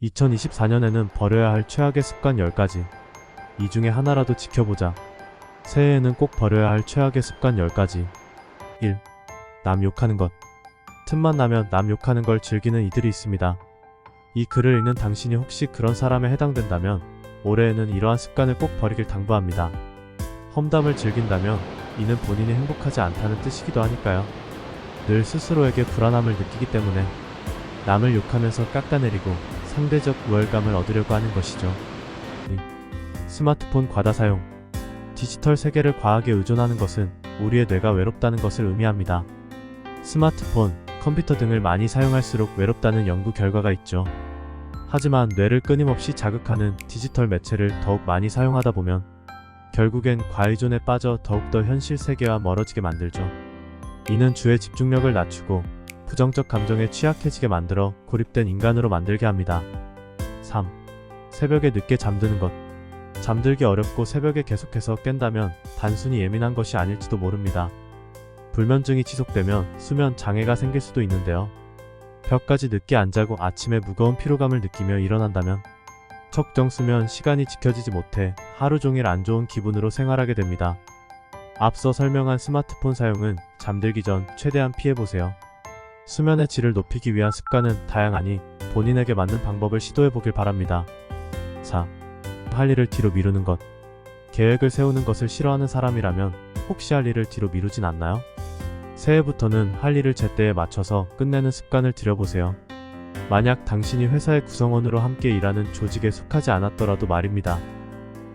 2024년에는 버려야 할 최악의 습관 10가지. 이 중에 하나라도 지켜보자. 새해에는 꼭 버려야 할 최악의 습관 10가지. 1. 남 욕하는 것. 틈만 나면 남 욕하는 걸 즐기는 이들이 있습니다. 이 글을 읽는 당신이 혹시 그런 사람에 해당된다면 올해에는 이러한 습관을 꼭 버리길 당부합니다. 험담을 즐긴다면 이는 본인이 행복하지 않다는 뜻이기도 하니까요. 늘 스스로에게 불안함을 느끼기 때문에 남을 욕하면서 깎아내리고 상대적 우월감을 얻으려고 하는 것이죠. 2. 스마트폰 과다 사용. 디지털 세계를 과하게 의존하는 것은 우리의 뇌가 외롭다는 것을 의미합니다. 스마트폰, 컴퓨터 등을 많이 사용할수록 외롭다는 연구 결과가 있죠. 하지만 뇌를 끊임없이 자극하는 디지털 매체를 더욱 많이 사용하다 보면 결국엔 과의존에 빠져 더욱더 현실 세계와 멀어지게 만들죠. 이는 주의 집중력을 낮추고 부정적 감정에 취약해지게 만들어 고립된 인간으로 만들게 합니다. 3. 새벽에 늦게 잠드는 것. 잠들기 어렵고 새벽에 계속해서 깬다면 단순히 예민한 것이 아닐지도 모릅니다. 불면증이 지속되면 수면 장애가 생길 수도 있는데요. 벽까지 늦게 안 자고 아침에 무거운 피로감을 느끼며 일어난다면 적정 수면 시간이 지켜지지 못해 하루 종일 안 좋은 기분으로 생활하게 됩니다. 앞서 설명한 스마트폰 사용은 잠들기 전 최대한 피해보세요. 수면의 질을 높이기 위한 습관은 다양하니 본인에게 맞는 방법을 시도해보길 바랍니다. 4. 할 일을 뒤로 미루는 것. 계획을 세우는 것을 싫어하는 사람이라면 혹시 할 일을 뒤로 미루진 않나요? 새해부터는 할 일을 제때에 맞춰서 끝내는 습관을 들여보세요. 만약 당신이 회사의 구성원으로 함께 일하는 조직에 속하지 않았더라도 말입니다.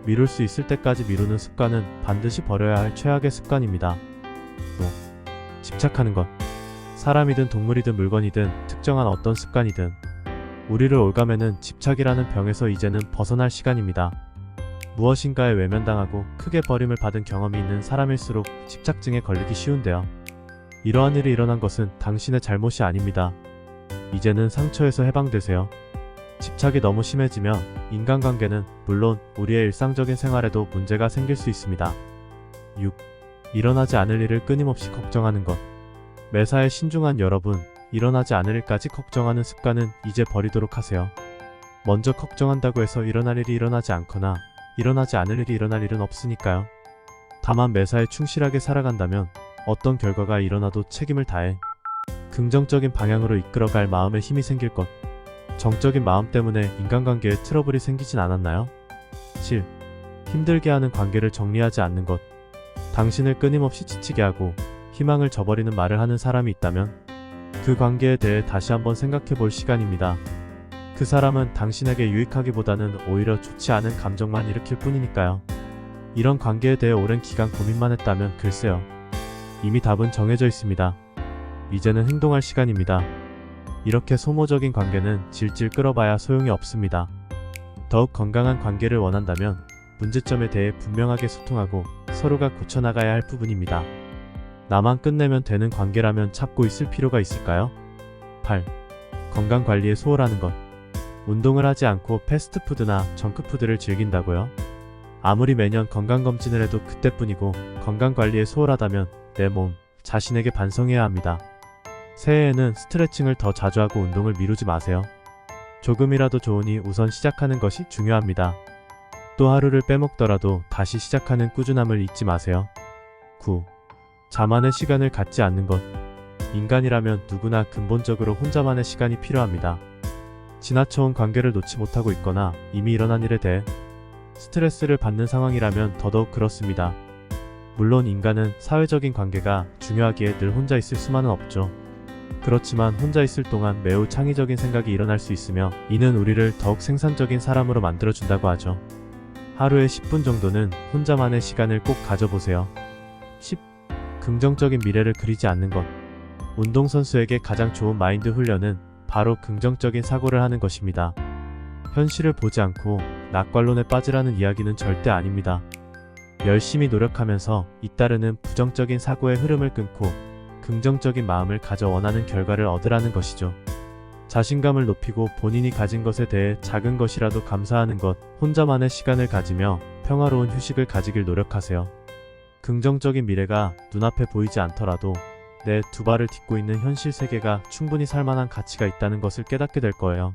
미룰 수 있을 때까지 미루는 습관은 반드시 버려야 할 최악의 습관입니다. 5. 집착하는 것. 사람이든 동물이든 물건이든 특정한 어떤 습관이든 우리를 올가매는 집착이라는 병에서 이제는 벗어날 시간입니다. 무엇인가에 외면당하고 크게 버림을 받은 경험이 있는 사람일수록 집착증에 걸리기 쉬운데요. 이러한 일이 일어난 것은 당신의 잘못이 아닙니다. 이제는 상처에서 해방되세요. 집착이 너무 심해지면 인간관계는 물론 우리의 일상적인 생활에도 문제가 생길 수 있습니다. 6. 일어나지 않을 일을 끊임없이 걱정하는 것. 매사에 신중한 여러분, 일어나지 않을 일까지 걱정하는 습관은 이제 버리도록 하세요. 먼저 걱정한다고 해서 일어날 일이 일어나지 않거나 일어나지 않을 일이 일어날 일은 없으니까요. 다만 매사에 충실하게 살아간다면 어떤 결과가 일어나도 책임을 다해 긍정적인 방향으로 이끌어갈 마음에 힘이 생길 것. 정적인 마음 때문에 인간관계에 트러블이 생기진 않았나요? 7. 힘들게 하는 관계를 정리하지 않는 것. 당신을 끊임없이 지치게 하고 희망을 저버리는 말을 하는 사람이 있다면 그 관계에 대해 다시 한번 생각해 볼 시간입니다. 그 사람은 당신에게 유익하기보다는 오히려 좋지 않은 감정만 일으킬 뿐이니까요. 이런 관계에 대해 오랜 기간 고민만 했다면 글쎄요. 이미 답은 정해져 있습니다. 이제는 행동할 시간입니다. 이렇게 소모적인 관계는 질질 끌어봐야 소용이 없습니다. 더욱 건강한 관계를 원한다면 문제점에 대해 분명하게 소통하고 서로가 고쳐나가야 할 부분입니다. 나만 끝내면 되는 관계라면 찾고 있을 필요가 있을까요? 8. 건강관리에 소홀하는 것. 운동을 하지 않고 패스트푸드나 정크푸드를 즐긴다고요? 아무리 매년 건강검진을 해도 그때뿐이고 건강관리에 소홀하다면 내 몸, 자신에게 반성해야 합니다. 새해에는 스트레칭을 더 자주 하고 운동을 미루지 마세요. 조금이라도 좋으니 우선 시작하는 것이 중요합니다. 또 하루를 빼먹더라도 다시 시작하는 꾸준함을 잊지 마세요. 9. 자만의 시간을 갖지 않는 것. 인간이라면 누구나 근본적으로 혼자만의 시간이 필요합니다. 지나쳐온 관계를 놓지 못하고 있거나 이미 일어난 일에 대해 스트레스를 받는 상황이라면 더더욱 그렇습니다. 물론 인간은 사회적인 관계가 중요하기에 늘 혼자 있을 수만은 없죠. 그렇지만 혼자 있을 동안 매우 창의적인 생각이 일어날 수 있으며 이는 우리를 더욱 생산적인 사람으로 만들어준다고 하죠. 하루에 10분 정도는 혼자만의 시간을 꼭 가져보세요. 10. 긍정적인 미래를 그리지 않는 것. 운동선수에게 가장 좋은 마인드 훈련은 바로 긍정적인 사고를 하는 것입니다. 현실을 보지 않고 낙관론에 빠지라는 이야기는 절대 아닙니다. 열심히 노력하면서 잇따르는 부정적인 사고의 흐름을 끊고 긍정적인 마음을 가져 원하는 결과를 얻으라는 것이죠. 자신감을 높이고 본인이 가진 것에 대해 작은 것이라도 감사하는 것, 혼자만의 시간을 가지며 평화로운 휴식을 가지길 노력하세요. 긍정적인 미래가 눈앞에 보이지 않더라도 내 두 발을 딛고 있는 현실 세계가 충분히 살만한 가치가 있다는 것을 깨닫게 될 거예요.